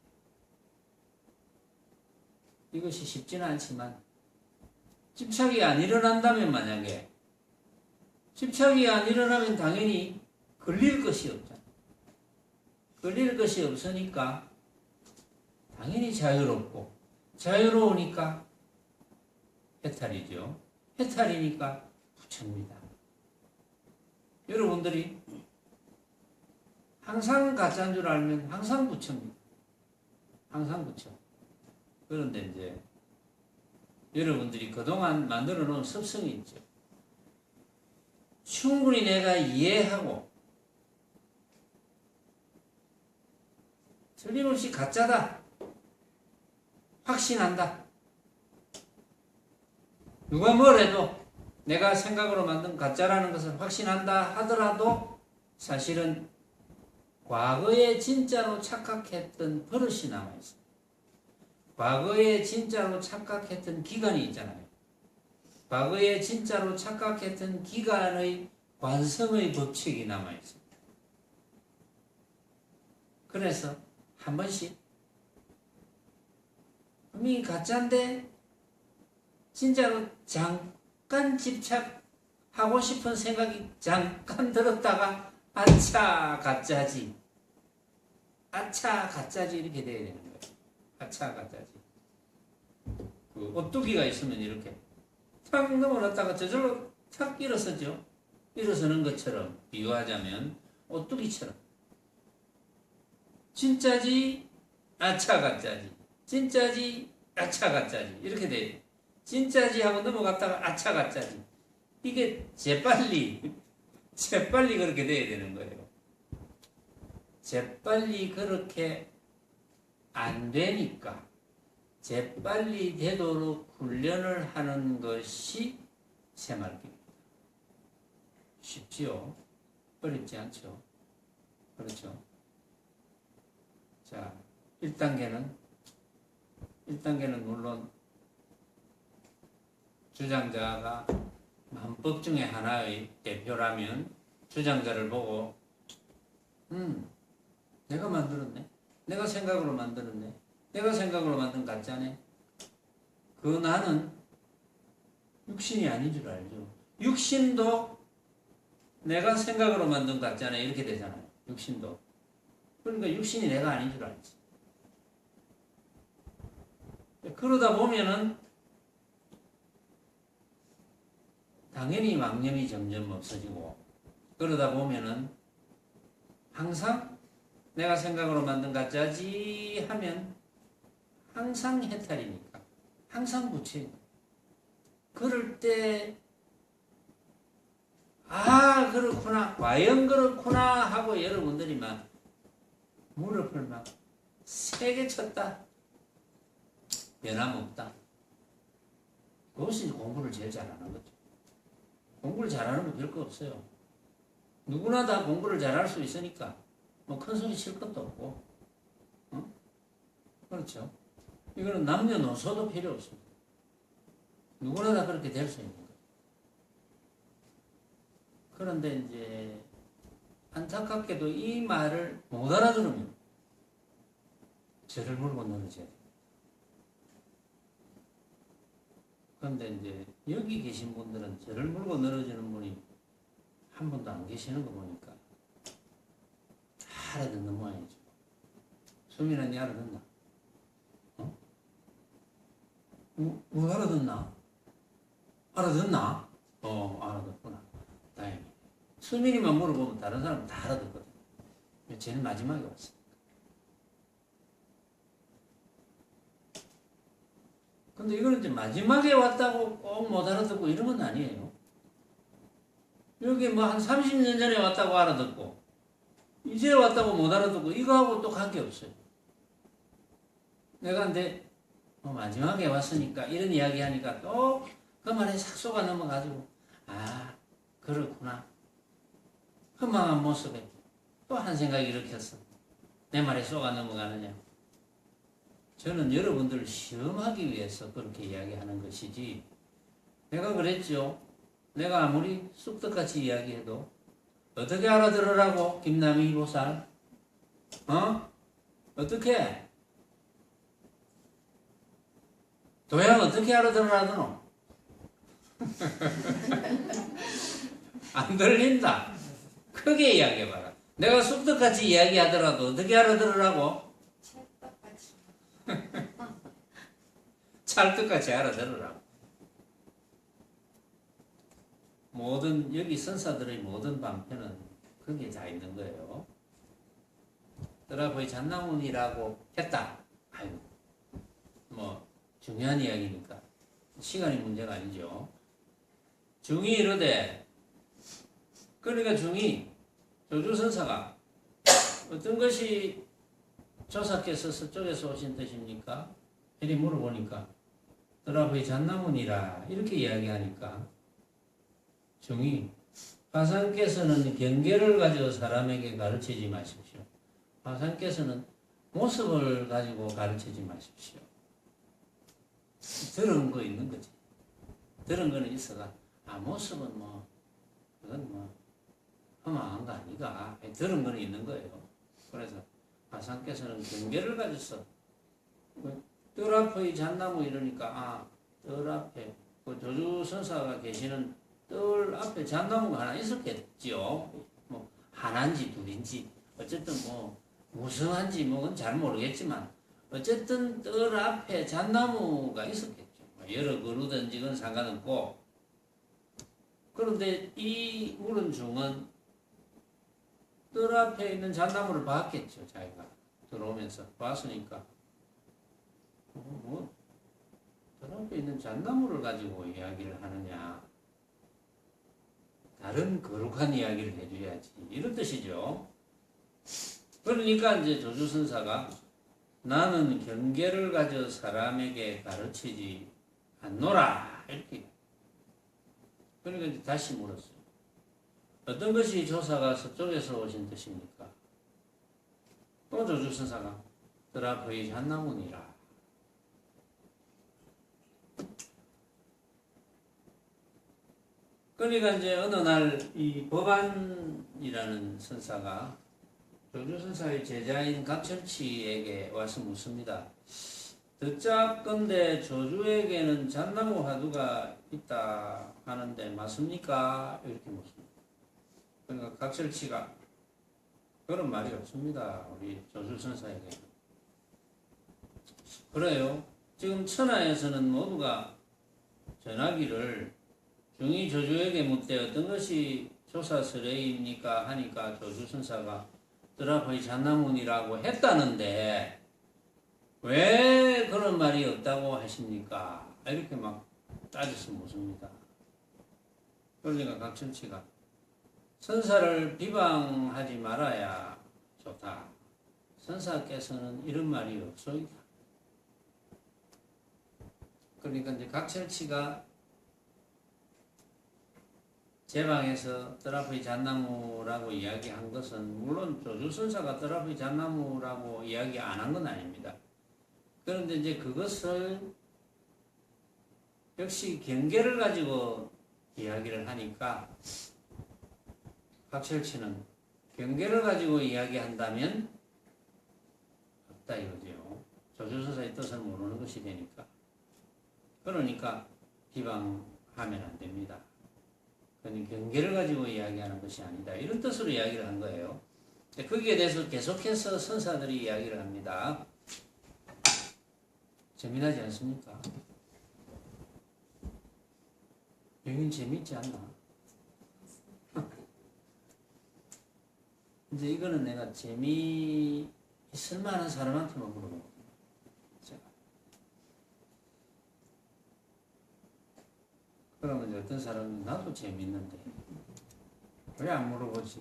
이것이 쉽지는 않지만, 집착이 안 일어난다면, 만약에 집착이 안 일어나면 당연히 걸릴 것이 없잖아요. 걸릴 것이 없으니까 당연히 자유롭고, 자유로우니까 해탈이죠. 해탈이니까 부처입니다. 여러분들이 항상 가짜인 줄 알면 항상 부처입니다. 항상 부처. 그런데 이제 여러분들이 그동안 만들어 놓은 습성이 있죠. 충분히 내가 이해하고 틀림없이 가짜다, 확신한다. 누가 뭘 해도 내가 생각으로 만든 가짜라는 것을 확신한다 하더라도 사실은 과거에 진짜로 착각했던 버릇이 남아있습니다. 과거에 진짜로 착각했던 기간이 있잖아요. 과거에 진짜로 착각했던 기간의 관성의 법칙이 남아있습니다. 그래서 한 번씩 분명히 가짜인데 진짜로 잠깐 집착하고 싶은 생각이 잠깐 들었다가 아차 가짜지, 아차 가짜지 이렇게 돼야 되는 거예요. 아차 가짜지. 그 오뚜기가 있으면 이렇게 탁 넘어놨다가 저절로 탁 일어서죠. 일어서는 것처럼 비유하자면 오뚜기처럼 진짜지 아차 가짜지, 진짜지 아차 가짜지 이렇게 돼요. 진짜지 하고 넘어갔다가 아차 가짜지. 이게 재빨리 그렇게 돼야 되는 거예요. 재빨리 그렇게 안 되니까 재빨리 되도록 훈련을 하는 것이 새말기입니다. 쉽지요? 어렵지 않죠? 그렇죠? 자, 1단계는 물론 주장자가 만법 중에 하나의 대표라면 주장자를 보고 내가 만들었네, 내가 생각으로 만들었네, 내가 생각으로 만든 가짜네. 그 나는 육신이 아닌 줄 알죠. 육신도 내가 생각으로 만든 가짜네 이렇게 되잖아요. 육신도. 그러니까 육신이 내가 아닌 줄 알지. 그러다 보면은 당연히 망념이 점점 없어지고 그러다 보면은 항상 내가 생각으로 만든 가짜지 하면 항상 해탈이니까 항상 부채니까 그럴 때 아 그렇구나 과연 그렇구나 하고 여러분들이 막 무릎을 막 세게 쳤다 변함없다 그것이 공부를 제일 잘하는 거죠. 공부를 잘하는 거 별거 없어요. 누구나 다 공부를 잘할 수 있으니까 뭐 큰 소리 칠 것도 없고 어? 그렇죠. 이거는 남녀노소도 필요 없습니다. 누구나 다 그렇게 될 수 있는 거예요. 그런데 이제 안타깝게도 이 말을 못 알아들으면 저를 물고 늘어져야 돼요. 그런데 이제 여기 계신 분들은 저를 물고 늘어지는 분이 한 분도 안 계시는 거 보니까 다 알아듣는 모양이죠. 수민아, 니 알아듣나? 어? 못 알아듣나? 알아듣나? 알아듣구나. 다행히. 수민이만 물어보면 다른 사람은 다 알아듣거든. 쟤는 마지막에 왔어. 근데 이거는 이제 마지막에 왔다고 꼭 못 알아듣고 이런 건 아니에요. 여기 뭐 한 30년 전에 왔다고 알아듣고 이제 왔다고 못 알아듣고 이거하고 또 관계없어요. 내가 근데 마지막에 왔으니까 이런 이야기 하니까 또 그 말에 싹 속아 넘어가지고 아 그렇구나. 허망한 모습에 또 한 생각이 일으켰어. 내 말에 속아 넘어가느냐. 저는 여러분들을 시험하기 위해서 그렇게 이야기하는 것이지 내가 그랬죠. 내가 아무리 쑥떡같이 이야기해도 어떻게 알아들으라고 김남희 보살? 어떻게? 도양 어떻게 알아들으라더노? 안 들린다. 크게 이야기해봐라. 내가 쑥떡같이 이야기하더라도 어떻게 알아들으라고? 찰떡같이 알아들으라고. 모든 여기 선사들의 모든 방편은 거기에 다 있는 거예요. 드라포의 잣나문이라고 했다. 아유, 뭐 중요한 이야기니까 시간이 문제가 아니죠. 중이 이르되 그러니까 중이 조주선사가 어떤 것이 조사께서 서쪽에서 오신 뜻입니까? 이리 물어보니까 드라포의 잣나문이라 이렇게 이야기하니까 중이 화상께서는 경계를 가지고 사람에게 가르치지 마십시오. 화상께서는 모습을 가지고 가르치지 마십시오. 들은 거 있는 거지. 들은 거는 있어가 모습은 뭐 그건 뭐 허망한 거 아니가. 들은 거는 있는 거예요. 그래서 화상께서는 경계를 가져서 뜰 앞의 잣나무 이러니까 뜰 앞에 그 조주선사가 계시는 뜰 앞에 잣나무가 하나 있었겠죠. 뭐 하나인지 둘인지 어쨌든 뭐 무성한지 뭐는 잘 모르겠지만 어쨌든 뜰 앞에 잣나무가 있었겠죠. 여러 그루든지 그건 상관없고 그런데 이 물은 중은 뜰 앞에 있는 잣나무를 봤겠죠. 자기가 들어오면서 봤으니까 뜰 앞에 있는 잣나무를 가지고 이야기를 하느냐. 다른 거룩한 이야기를 해줘야지. 이런 뜻이죠. 그러니까 이제 조주선사가 나는 경계를 가져 사람에게 가르치지 않노라. 이렇게. 그러니까 이제 다시 물었어요. 어떤 것이 조사가 서쪽에서 오신 뜻입니까? 또 조주선사가 뜰 앞의 잣나무니라. 그러니까 이제 어느 날 이 법안이라는 선사가 조주선사의 제자인 각철치에게 와서 묻습니다. 듣자건대 조주에게는 잣나무 화두가 있다 하는데 맞습니까? 이렇게 묻습니다. 그러니까 각철치가 그런 말이 없습니다. 우리 조주선사에게. 그래요. 지금 천하에서는 모두가 전하기를 중이 조주에게 묻되 어떤 것이 조사스레입니까 하니까 조주선사가 드라프의 잣나문이라고 했다는데 왜 그런 말이 없다고 하십니까? 이렇게 막 따져서 묻습니다. 그러니까 각철치가 선사를 비방하지 말아야 좋다. 선사께서는 이런 말이 없소이다. 그러니까 이제 각철치가 제 방에서 드라프의 잣나무라고 이야기한 것은 물론 조주선사가 드라프의 잣나무라고 이야기 안 한 건 아닙니다. 그런데 이제 그것을 역시 경계를 가지고 이야기를 하니까 각철치는 경계를 가지고 이야기한다면 없다 이거죠. 조주선사의 뜻을 모르는 것이 되니까. 그러니까 비방하면 안 됩니다. 그건 경계를 가지고 이야기하는 것이 아니다. 이런 뜻으로 이야기를 한 거예요. 거기에 대해서 계속해서 선사들이 이야기를 합니다. 재미나지 않습니까? 여긴 재밌지 않나? 이제 이거는 내가 재미있을 만한 사람한테만 물어보거든요. 그러면 이제 어떤 사람은 나도 재밌는데 왜 안 물어보지?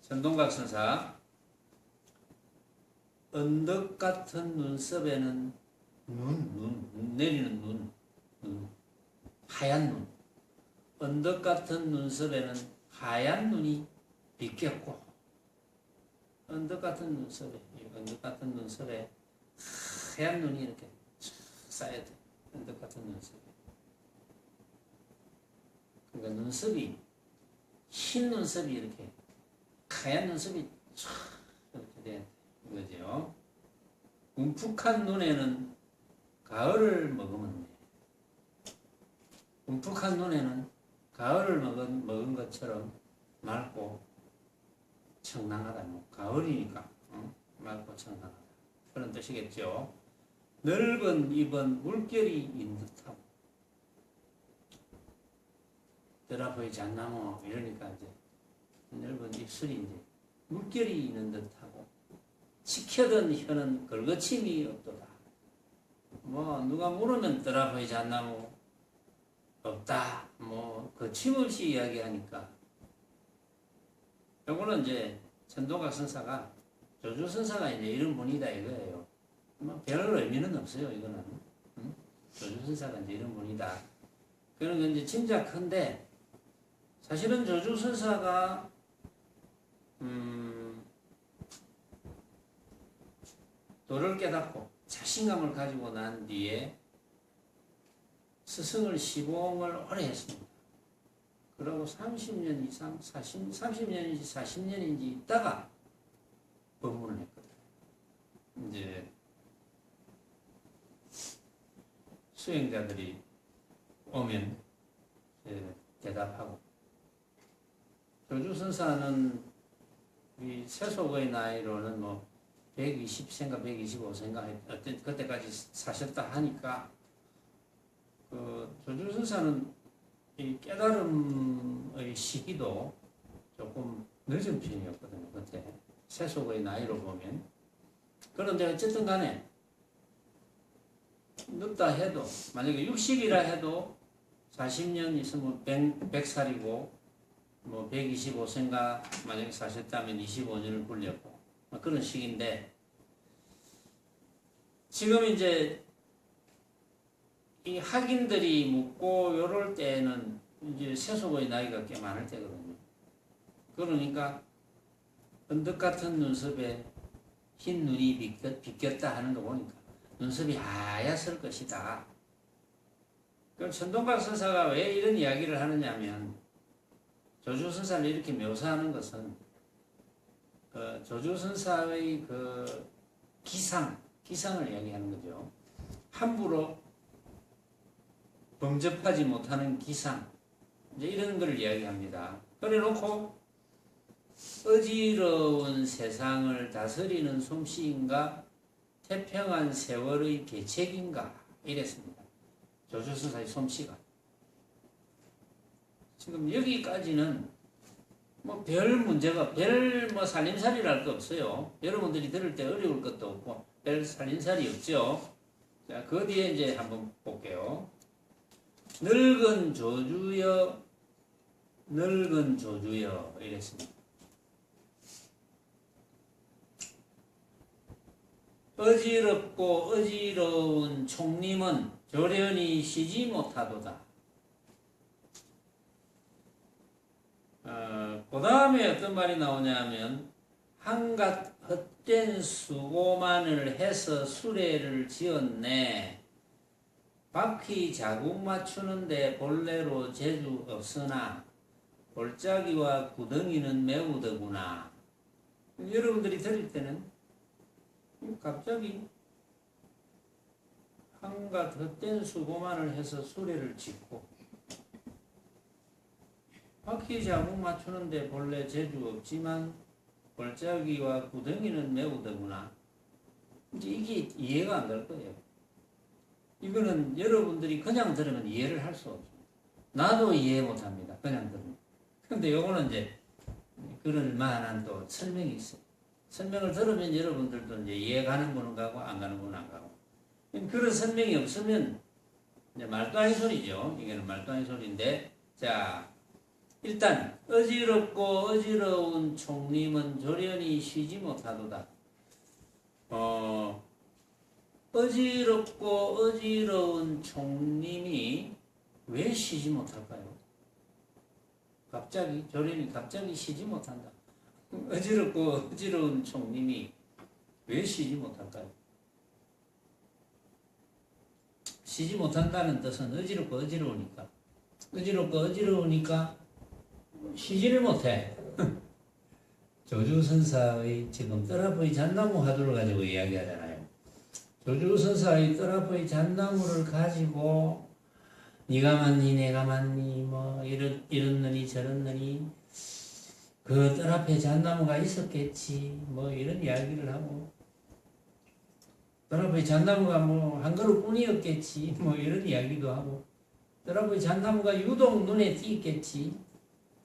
전동각 선사 언덕 같은 눈썹에는 내리는 눈, 하얀 눈. 언덕 같은 눈썹에는 하얀 눈이 비꼈고, 언덕 같은 눈썹에 하얀 눈이 이렇게 쌓여야 돼. 언덕 같은 눈썹에. 그러니까 눈썹이, 흰 눈썹이 이렇게, 하얀 눈썹이 쫙 이렇게 돼. 이거죠. 움푹한 눈에는 가을을 먹으면 돼. 움푹한 눈에는 가을을 먹은 것처럼 맑고 청량하다. 가을이니까 맑고 청량하다. 그런 뜻이겠죠. 넓은 입은 물결이 있는 듯하고 드라프의 잣나무 이러니까 이제 넓은 입술이 이제 물결이 있는 듯하고 치켜든 혀는 걸거침이 없도다. 누가 물으면 드라프의 잣나무 없다. 거침없이 이야기하니까 요거는 이제 전동각 선사가 조주선사가 이제 이런 분이다 이거예요. 별 의미는 없어요 이거는. 조주선사가 이제 이런 분이다. 그런 건 이제 짐작한데 사실은 조주선사가 도를 깨닫고 자신감을 가지고 난 뒤에 스승을 시봉을 오래 했습니다. 그러고 30년 이상, 30년인지 40년인지 있다가 법문을 했거든요. 이제 수행자들이 오면 대답하고 조주선사는 이 세속의 나이로는 120세인가 125세인가 그때까지 사셨다 하니까 조주선사는 이 깨달음의 시기도 조금 늦은 편이었거든요. 그때 세속의 나이로 보면. 그런데 어쨌든 간에 늦다 해도 만약에 60이라 해도 40년 있으면 100살이고 125세인가 만약에 사셨다면 25년을 굴렸고 그런 시기인데 지금 이제 이 학인들이 묻고 요럴 때는 이제 세속의 나이가 꽤 많을 때거든요. 그러니까 언덕 같은 눈썹에 흰 눈이 비꼈다 하는 거 보니까 눈썹이 하얗을 것이다. 그럼 전동각 선사가 왜 이런 이야기를 하느냐면 조주선사를 이렇게 묘사하는 것은 조주선사의 기상을 이야기하는 거죠. 함부로 범접하지 못하는 기상, 이제 이런 걸 이야기합니다. 그래 놓고 어지러운 세상을 다스리는 솜씨인가 태평한 세월의 계책인가 이랬습니다. 조조선사의 솜씨가. 지금 여기까지는 뭐 별 문제가 별 뭐 살림살이랄 거 없어요. 여러분들이 들을 때 어려울 것도 없고 별 살림살이 없죠. 자, 그 뒤에 이제 한번 볼게요. 늙은 조주여 이랬습니다. 어지럽고 어지러운 총림은 조련이 쉬지 못하도다. 그 다음에 어떤 말이 나오냐면 한갓 헛된 수고만을 해서 수레를 지었네. 바퀴 자국 맞추는데 본래로 재주 없으나 골짜기와 구덩이는 매우 더구나. 여러분들이 들을 때는 갑자기 한갓 헛된 수고만을 해서 수레를 짓고 바퀴 자국 맞추는데 본래 재주 없지만 골짜기와 구덩이는 매우 더구나. 이제 이게 이해가 안 될 거예요. 이거는 여러분들이 그냥 들으면 이해를 할 수 없어요. 나도 이해 못 합니다. 그냥 들으면. 근데 요거는 이제 그럴 만한 또 설명이 있어요. 설명을 들으면 여러분들도 이제 이해 가는 분은 가고 안 가는 분은 안 가고. 그런 설명이 없으면 이제 말도 아닌 소리죠. 이게는 말도 아닌 소리인데, 자, 일단 어지럽고 어지러운 총림은 조련이 쉬지 못하도다. 어지럽고 어지러운 총림이 왜 쉬지 못할까요? 갑자기 조련이 갑자기 쉬지 못한다. 어지럽고 어지러운 총림이 왜 쉬지 못할까요? 쉬지 못한다는 뜻은 어지럽고 어지러우니까. 어지럽고 어지러우니까 쉬지를 못해. 조주선사의 지금 떠나보이 잣나무 화두를 가지고 이야기하잖아요. 조주선사의 떠나보이 잣나무를 가지고 네가 맞니 내가 맞니 뭐 이렇느니 저렇느니 그 뜰 앞에 잣나무가 있었겠지 뭐 이런 이야기를 하고 뜰 앞에 잣나무가 뭐 한 그루뿐이었겠지 뭐 이런 이야기도 하고 뜰 앞에 잣나무가 유독 눈에 띄겠지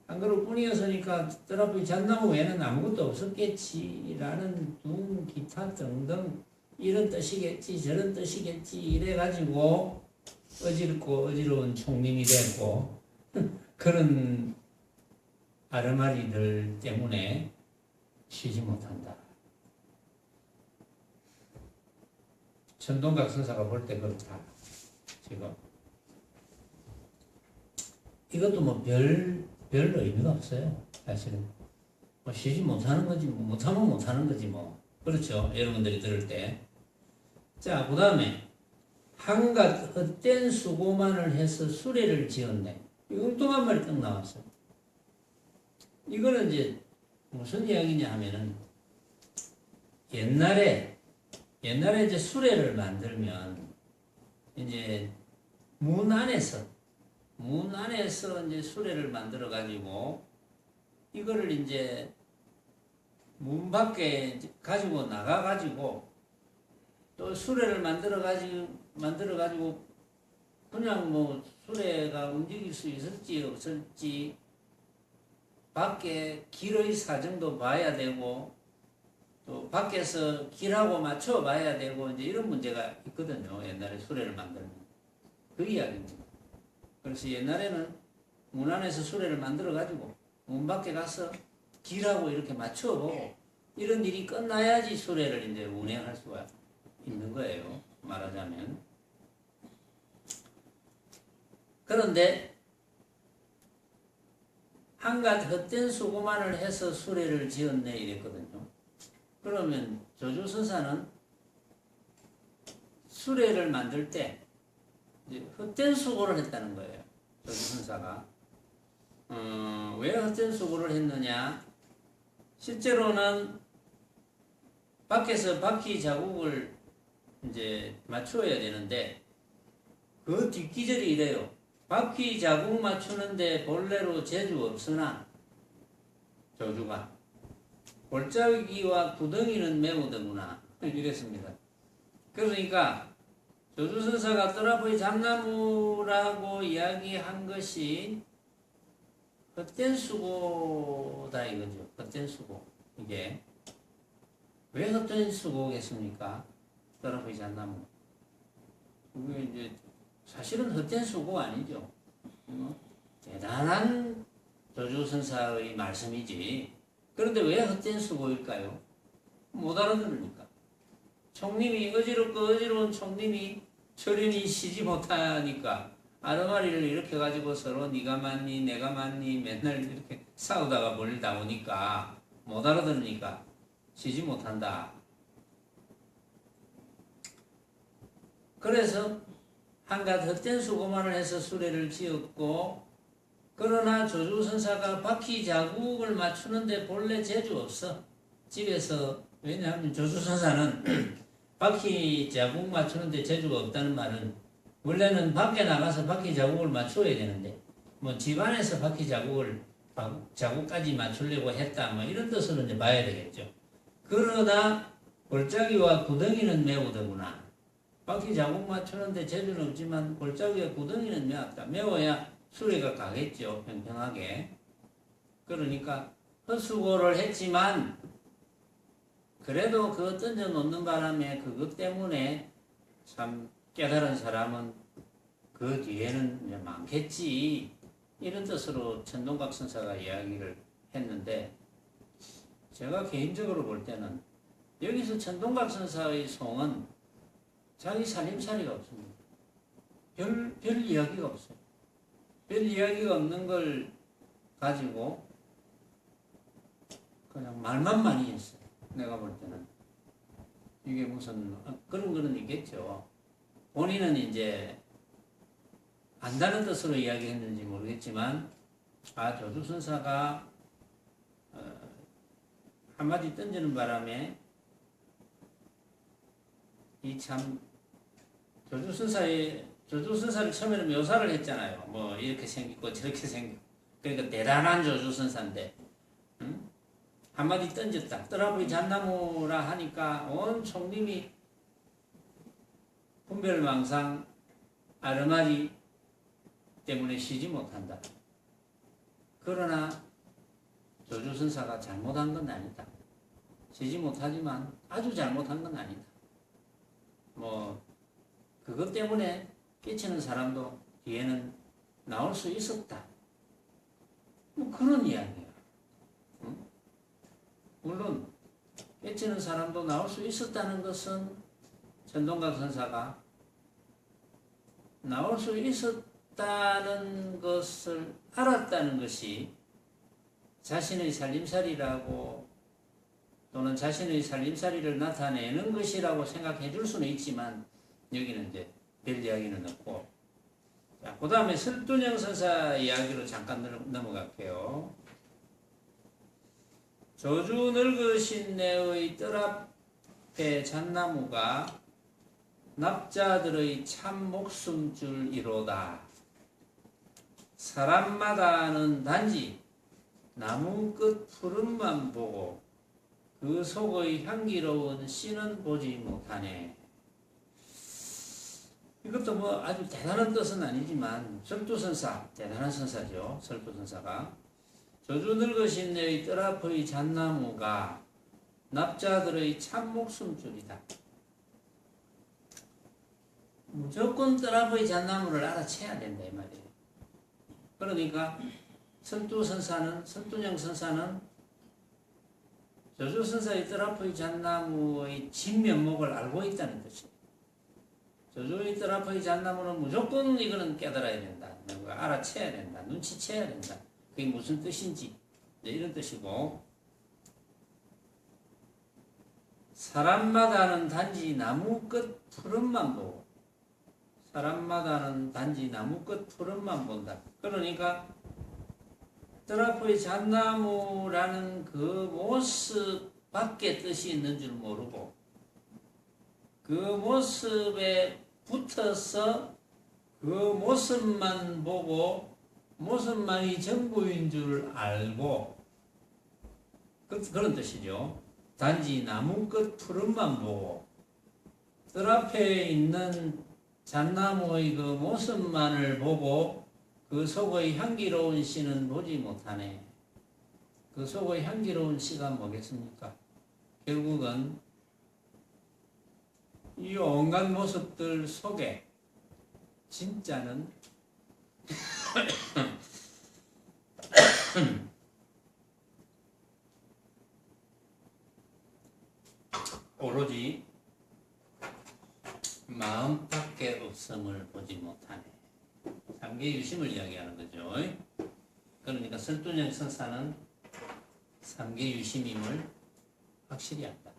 한 그루뿐이었으니까 뜰 앞에 잣나무 외에는 아무것도 없었겠지라는 둥 기타 등등 이런 뜻이겠지 저런 뜻이겠지 이래가지고 어지럽고 어지러운 총림이 됐고 그런 아르마리들 때문에 쉬지 못한다. 천동각 선사가 볼 때 그렇다. 지금 이것도 뭐 별 의미가 없어요. 사실은 뭐 쉬지 못하는 거지 뭐 못하면 못하는 거지 뭐 그렇죠. 여러분들이 들을 때. 자, 그 다음에 한갓 헛된 수고만을 해서 수레를 지었네. 이 엉뚱한 말이 딱 나왔어요. 이거는 이제 무슨 이야기냐 하면은 옛날에 이제 수레를 만들면 이제 문 안에서 이제 수레를 만들어 가지고 이거를 이제 문 밖에 가지고 나가 가지고 또 수레를 만들어 가지고 그냥 뭐 수레가 움직일 수 있을지 없을지 밖에 길의 사정도 봐야 되고 또 밖에서 길하고 맞춰 봐야 되고 이제 이런 문제가 있거든요. 옛날에 수레를 만들면 그 이야기입니다. 그래서 옛날에는 문 안에서 수레를 만들어 가지고 문 밖에 가서 길하고 이렇게 맞춰보고 이런 일이 끝나야지 수레를 이제 운행할 수가 있는 거예요. 말하자면. 그런데 한갓 헛된 수고만을 해서 수레를 지었네 이랬거든요. 그러면 조주선사는 수레를 만들 때 헛된 수고를 했다는 거예요. 조주선사가. 왜 헛된 수고를 했느냐? 실제로는 밖에서 바퀴 자국을 이제 맞추어야 되는데 그 뒷기절이 이래요. 바퀴 자국 맞추는데 본래로 재주 없으나 조주가 골짜기와 구덩이는 매우 더구나 이랬습니다. 그러니까 조주선사가 뜰 앞의 잣나무라고 이야기한 것이 헛된 수고다 이거죠. 헛된 수고. 이게 왜 헛된 수고겠습니까? 뜰 앞의 잣나무. 이게 이제 사실은 헛된 수고 아니죠. 대단한 조주선사의 말씀이지. 그런데 왜 헛된 수고일까요? 못 알아들으니까. 총님이 어지러운 총님이 철인이 쉬지 못하니까 아르마리를 이렇게 가지고 서로 네가 맞니 내가 맞니 맨날 이렇게 싸우다가 멀다 오니까 못 알아들으니까 쉬지 못한다. 그래서 한갓 헛된 수고만을 해서 수레를 지었고, 그러나 조주선사가 바퀴 자국을 맞추는데 본래 재주 없어. 집에서. 왜냐하면 조주선사는 바퀴 자국 맞추는데 재주가 없다는 말은 원래는 밖에 나가서 바퀴 자국을 맞춰야 되는데 뭐 집안에서 바퀴 자국까지 맞추려고 했다 뭐 이런 뜻으로 이제 봐야 되겠죠. 그러나 골짜기와 구덩이는 매우더구나. 바퀴 자국 맞추는데 재주는 없지만 골짜기와 구덩이는 매웠다. 매워야 수레가 가겠죠. 평평하게. 그러니까 헛수고를 했지만 그래도 그거 던져놓는 바람에 그것 때문에 참 깨달은 사람은 그 뒤에는 이제 많겠지. 이런 뜻으로 천동각 선사가 이야기를 했는데, 제가 개인적으로 볼 때는 여기서 천동각 선사의 송은 자기 살림살이가 없습니다. 별 이야기가 없어요. 별 이야기가 없는 걸 가지고 그냥 말만 많이 했어요. 내가 볼 때는. 이게 무슨 그런 거는 있겠죠. 본인은 이제 안다는 뜻으로 이야기했는지 모르겠지만, 조주선사가 한마디 던지는 바람에 이 참 조주선사를 처음에는 묘사를 했잖아요. 뭐 이렇게 생기고 저렇게 생기고. 그러니까 대단한 조주선사인데, 응? 한마디 던졌다. 뜰앞의 잣나무라 하니까 온 총림이 분별망상 아르마리 때문에 쉬지 못한다. 그러나 조주선사가 잘못한 건 아니다. 쉬지 못하지만 아주 잘못한 건 아니다. 뭐 그것 때문에 깨치는 사람도 뒤에는 나올 수 있었다. 뭐 그런 이야기야. 응? 물론 깨치는 사람도 나올 수 있었다는 것은 천동각 선사가 나올 수 있었다는 것을 알았다는 것이 자신의 살림살이라고 또는 자신의 살림살이를 나타내는 것이라고 생각해 줄 수는 있지만, 여기는 이제 별 이야기는 없고. 자, 그 다음에 설둔영 선사 이야기로 잠깐 넘어갈게요. 조주 늙으신 내의 뜰 앞에 잣나무가 납자들의 참 목숨줄이로다. 사람마다는 단지 나무 끝 푸른만 보고 그 속의 향기로운 씨는 보지 못하네. 이것도 뭐 아주 대단한 뜻은 아니지만 설두선사, 대단한 선사죠. 설두선사가 조주 늙으신 내의 뜰 앞의 잣나무가 납자들의 참 목숨줄이다. 무조건 뜰 앞의 잣나무를 알아채야 된다 이 말이에요. 그러니까 설두영 선사는 조주선사의 뜰 앞의 잣나무의 진면목을 알고 있다는 뜻이에요. 조주의 뜰 앞의 잣나무는 무조건 이거는 깨달아야 된다. 알아채야 된다. 눈치채야 된다. 그게 무슨 뜻인지 이런 뜻이고, 사람마다는 단지 나무 끝 푸른만 보고, 사람마다는 단지 나무 끝 푸른만 본다. 그러니까 뜰 앞의 잣나무라는 그 모습밖에 뜻이 있는 줄 모르고 그 모습에 붙어서 그 모습만 보고 모습만이 전부인 줄 알고, 그런 뜻이죠. 단지 나무 끝 푸른만 보고 뜰 앞에 있는 잣나무의 그 모습만을 보고 그 속의 향기로운 씨는 보지 못하네. 그 속의 향기로운 씨가 뭐겠습니까? 결국은 이 온갖 모습들 속에 진짜는 오로지 마음밖에 없음을 보지 못하네. 삼계유심을 이야기하는 거죠. 그러니까 설두령 선사는 삼계유심임을 확실히 안다.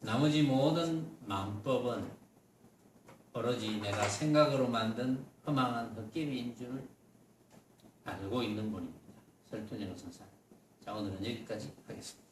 나머지 모든 마음법은 오로지 내가 생각으로 만든 허망한 헛개비인 줄 알고 있는 분입니다. 설두령 선사. 자, 오늘은 여기까지 하겠습니다.